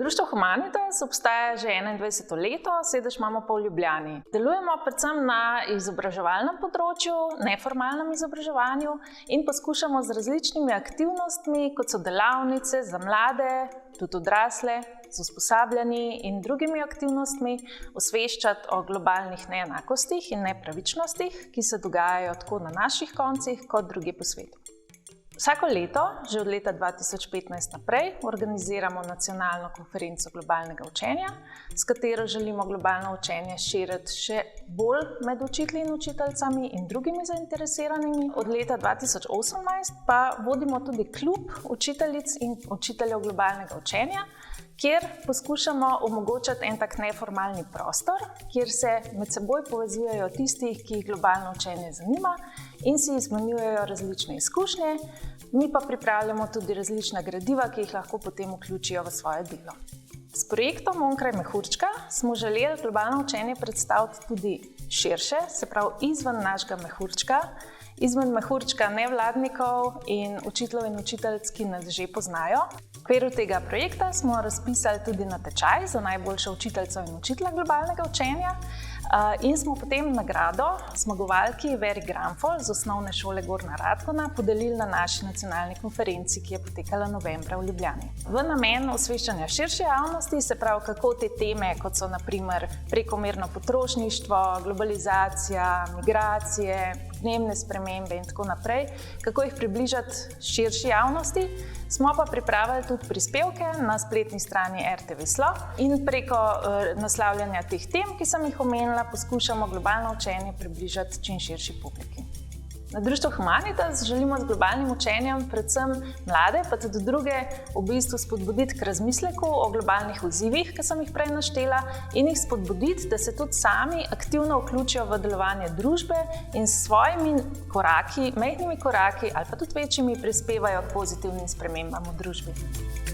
Društvo Humanitas obstaja že 21. leto, sedež imamo pa v Ljubljani. Delujemo predvsem na izobraževalnem področju, neformalnem izobraževanju in poskušamo z različnimi aktivnostmi, kot so delavnice za mlade, tudi odrasle, z usposabljanji in drugimi aktivnostmi osveščati o globalnih neenakostih in nepravičnostih, ki se dogajajo tako na naših koncih kot drugje po svetu. Vsako leto, že od leta 2015 naprej, organiziramo nacionalno konferenco globalnega učenja, s katero želimo globalno učenje širiti še bolj med učitelji in učiteljicami in drugimi zainteresiranimi. Od leta 2018 pa vodimo tudi klub učiteljic in učiteljev globalnega učenja, kjer poskušamo omogočati en tak neformalni prostor, kjer se med seboj povezujejo tisti, ki jih globalno učenje zanima in si izmenjujejo različne izkušnje, mi pa pripravljamo tudi različna gradiva, ki jih lahko potem vključijo v svoje delo. S projektom Onkraj mehurčka smo želeli globalno učenje predstaviti tudi širše, se pravi izven našega mehurčka, izven mehurčka nevladnikov in učiteljev in učiteljic, ki nas že poznajo. V okviru tega projekta smo razpisali tudi natečaj za najboljšo učiteljico in učitelja globalnega učenja in smo potem nagrado zmagovalki Veri Granfol z Osnovne šole Gornja Radgona podelili na naši nacionalni konferenci, ki je potekala novembra v Ljubljani. V namen osveščanja širše javnosti, se pravi kako te teme, kot so na primer prekomerno potrošništvo, globalizacija, migracije, podnebne spremembe in tako naprej, kako jih približati širši javnosti, smo pa pripravili tudi prispevke na spletni strani RTV Slo in preko naslavljanja teh tem, ki sem jih omenila, poskušamo globalno učenje približati čim širši publiki. Na Društvu Humanitas želimo z globalnim učenjem predvsem mlade, pa tudi druge, v bistvu spodbuditi k razmisleku o globalnih izzivih, ki sem jih prej naštela, in jih spodbuditi, da se tudi sami aktivno vključijo v delovanje družbe in s svojimi koraki, majhnimi koraki ali pa tudi večjimi prispevajo k pozitivnim spremembam v družbi.